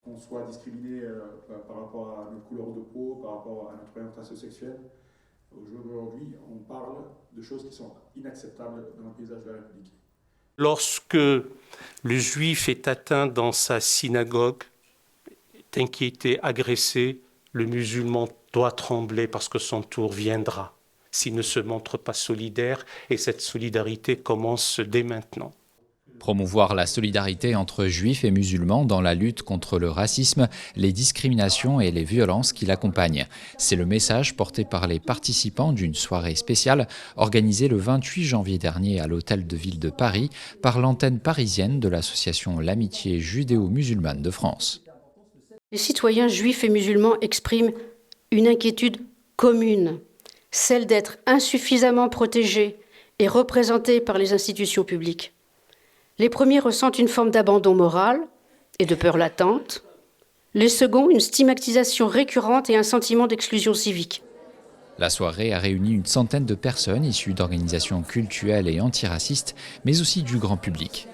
qu'on soit discriminé par rapport à notre couleur de peau, par rapport à notre orientation sexuelle. Aujourd'hui, on parle de choses qui sont inacceptables dans le paysage de la République. Lorsque le juif est atteint dans sa synagogue, est inquiété, agressé, le musulman doit trembler parce que son tour viendra s'il ne se montre pas solidaire, et cette solidarité commence dès maintenant. Promouvoir la solidarité entre juifs et musulmans dans la lutte contre le racisme, les discriminations et les violences qui l'accompagnent. C'est le message porté par les participants d'une soirée spéciale organisée le 28 janvier dernier à l'Hôtel de Ville de Paris par l'antenne parisienne de l'association L'Amitié judéo-musulmane de France. Les citoyens juifs et musulmans expriment une inquiétude commune, celle d'être insuffisamment protégés et représentés par les institutions publiques. Les premiers ressentent une forme d'abandon moral et de peur latente. Les seconds, une stigmatisation récurrente et un sentiment d'exclusion civique. La soirée a réuni une centaine de personnes issues d'organisations cultuelles et antiracistes, mais aussi du grand public.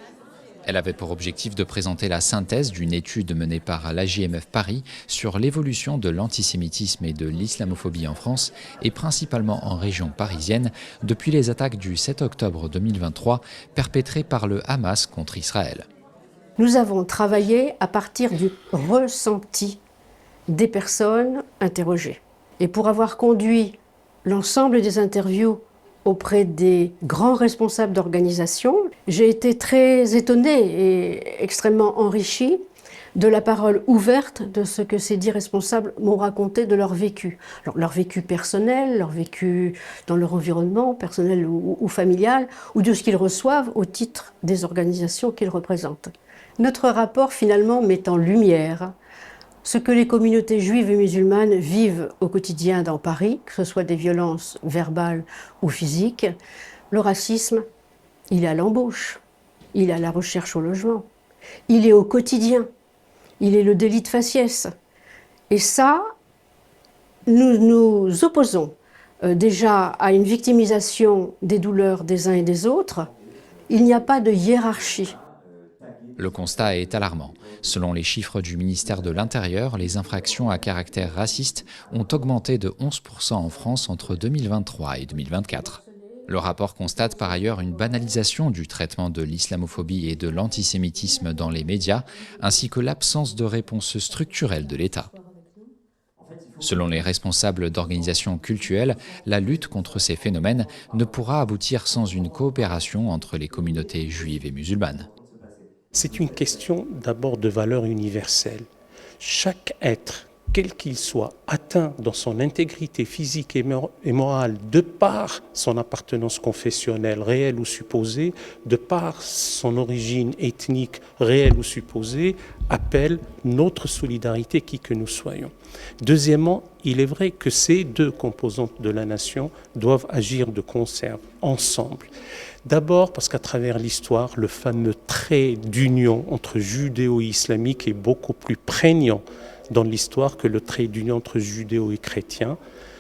Elle avait pour objectif de présenter la synthèse d'une étude menée par l'AJMF Paris sur l'évolution de l'antisémitisme et de l'islamophobie en France, et principalement en région parisienne, depuis les attaques du 7 octobre 2023 perpétrées par le Hamas contre Israël. Nous avons travaillé à partir du ressenti des personnes interrogées. Et pour avoir conduit l'ensemble des interviews auprès des grands responsables d'organisation, j'ai été très étonnée et extrêmement enrichie de la parole ouverte de ce que ces 10 responsables m'ont raconté de leur vécu. Alors, leur vécu personnel, leur vécu dans leur environnement personnel ou familial, ou de ce qu'ils reçoivent au titre des organisations qu'ils représentent. Notre rapport finalement met en lumière ce que les communautés juives et musulmanes vivent au quotidien dans Paris, que ce soit des violences verbales ou physiques. Le racisme, il est à l'embauche, il est à la recherche au logement, il est au quotidien, il est le délit de faciès. Et ça, nous nous opposons déjà à une victimisation des douleurs des uns et des autres. Il n'y a pas de hiérarchie. Le constat est alarmant. Selon les chiffres du ministère de l'Intérieur, les infractions à caractère raciste ont augmenté de 11% en France entre 2023 et 2024. Le rapport constate par ailleurs une banalisation du traitement de l'islamophobie et de l'antisémitisme dans les médias, ainsi que l'absence de réponse structurelle de l'État. Selon les responsables d'organisations cultuelles, la lutte contre ces phénomènes ne pourra aboutir sans une coopération entre les communautés juives et musulmanes. C'est une question d'abord de valeur universelle. Chaque être, quel qu'il soit, atteint dans son intégrité physique et morale de par son appartenance confessionnelle réelle ou supposée, de par son origine ethnique réelle ou supposée, appelle notre solidarité qui que nous soyons. Deuxièmement, il est vrai que ces deux composantes de la nation doivent agir de concert, ensemble. D'abord parce qu'à travers l'histoire, le fameux trait d'union entre judéo-islamique est beaucoup plus prégnant dans l'histoire que le trait d'union entre judéo et chrétien,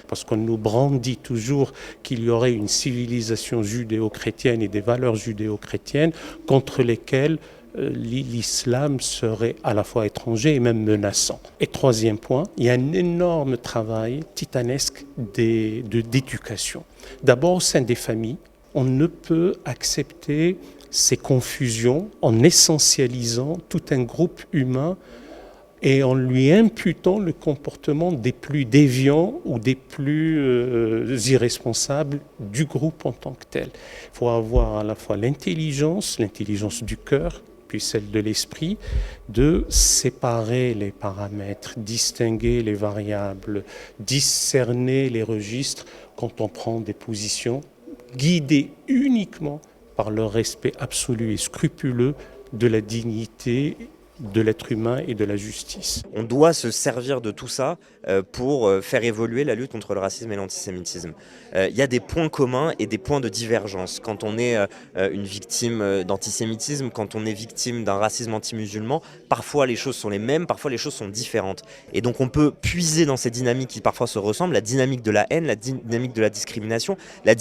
parce qu'on nous brandit toujours qu'il y aurait une civilisation judéo-chrétienne et des valeurs judéo-chrétiennes contre lesquelles l'islam serait à la fois étranger et même menaçant. Et troisième point, il y a un énorme travail titanesque d'éducation. D'abord au sein des familles, on ne peut accepter ces confusions en essentialisant tout un groupe humain et en lui imputant le comportement des plus déviants ou des plus irresponsables du groupe en tant que tel. Il faut avoir à la fois l'intelligence du cœur, puis celle de l'esprit, de séparer les paramètres, distinguer les variables, discerner les registres quand on prend des positions, guidés uniquement par le respect absolu et scrupuleux de la dignité de l'être humain et de la justice. On doit se servir de tout ça pour faire évoluer la lutte contre le racisme et l'antisémitisme. Il y a des points communs et des points de divergence. Quand on est une victime d'antisémitisme, quand on est victime d'un racisme anti-musulman, parfois les choses sont les mêmes, parfois les choses sont différentes. Et donc on peut puiser dans ces dynamiques qui parfois se ressemblent, la dynamique de la haine, la dynamique de la discrimination, la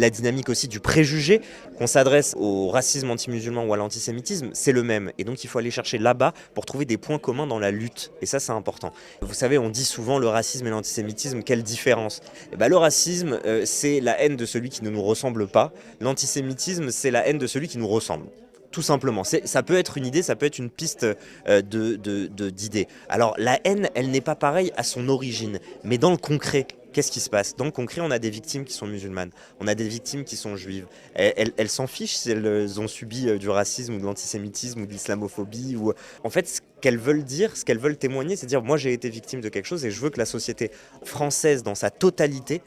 dynamique aussi du préjugé, qu'on s'adresse au racisme anti-musulman ou à l'antisémitisme, c'est le même. Et donc il faut aller chercher là-bas là pour trouver des points communs dans la lutte. Et ça, c'est important. Vous savez, on dit souvent le racisme et l'antisémitisme, quelle différence? Le racisme, c'est la haine de celui qui ne nous ressemble pas. L'antisémitisme, c'est la haine de celui qui nous ressemble. Tout simplement. Ça peut être une idée, ça peut être une piste d'idée. Alors la haine, elle n'est pas pareille à son origine, mais dans le concret, qu'est-ce qui se passe? Dans le concret, on a des victimes qui sont musulmanes, on a des victimes qui sont juives. Elles s'en fichent si elles ont subi du racisme ou de l'antisémitisme ou de l'islamophobie. En fait, ce qu'elles veulent dire, ce qu'elles veulent témoigner, c'est dire moi j'ai été victime de quelque chose et je veux que la société française dans sa totalité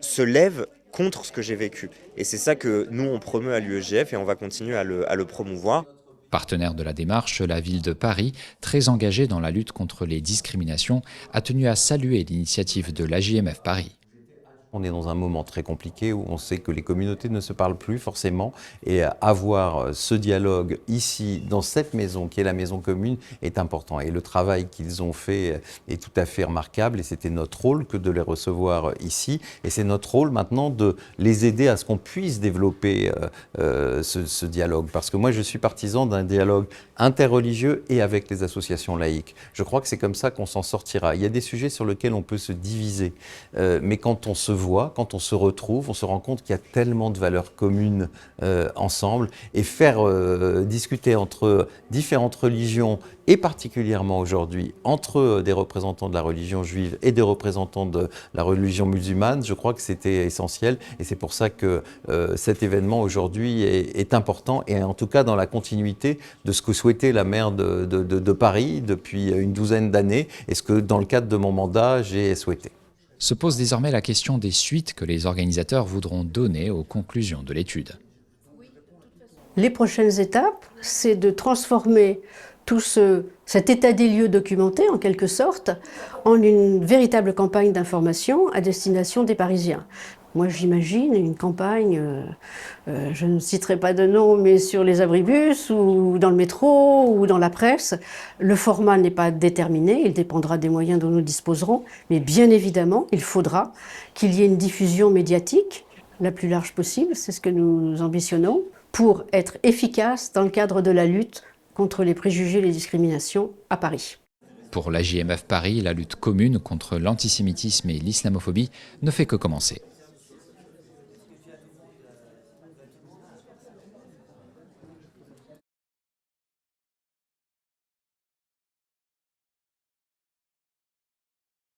se lève contre ce que j'ai vécu. Et c'est ça que nous, on promeut à l'UEJF et on va continuer à le promouvoir. Partenaire de la démarche, la ville de Paris, très engagée dans la lutte contre les discriminations, a tenu à saluer l'initiative de l'AJMF Paris. On est dans un moment très compliqué où on sait que les communautés ne se parlent plus forcément et avoir ce dialogue ici, dans cette maison qui est la maison commune, est important. Et le travail qu'ils ont fait est tout à fait remarquable et c'était notre rôle que de les recevoir ici. Et c'est notre rôle maintenant de les aider à ce qu'on puisse développer ce dialogue. Parce que moi, je suis partisan d'un dialogue interreligieux et avec les associations laïques. Je crois que c'est comme ça qu'on s'en sortira. Il y a des sujets sur lesquels on peut se diviser, mais quand on se voit, quand on se retrouve, on se rend compte qu'il y a tellement de valeurs communes ensemble et faire discuter entre différentes religions et particulièrement aujourd'hui entre des représentants de la religion juive et des représentants de la religion musulmane, je crois que c'était essentiel et c'est pour ça que cet événement aujourd'hui est important et en tout cas dans la continuité de ce que souhaitait la maire de Paris depuis une douzaine d'années et ce que dans le cadre de mon mandat j'ai souhaité. Se pose désormais la question des suites que les organisateurs voudront donner aux conclusions de l'étude. Les prochaines étapes, c'est de transformer tout cet état des lieux documenté, en quelque sorte, en une véritable campagne d'information à destination des Parisiens. Moi, j'imagine une campagne, je ne citerai pas de nom, mais sur les abribus ou dans le métro ou dans la presse. Le format n'est pas déterminé, il dépendra des moyens dont nous disposerons, mais bien évidemment, il faudra qu'il y ait une diffusion médiatique la plus large possible, c'est ce que nous ambitionnons, pour être efficace dans le cadre de la lutte contre les préjugés et les discriminations à Paris. Pour l'AJMF Paris, la lutte commune contre l'antisémitisme et l'islamophobie ne fait que commencer.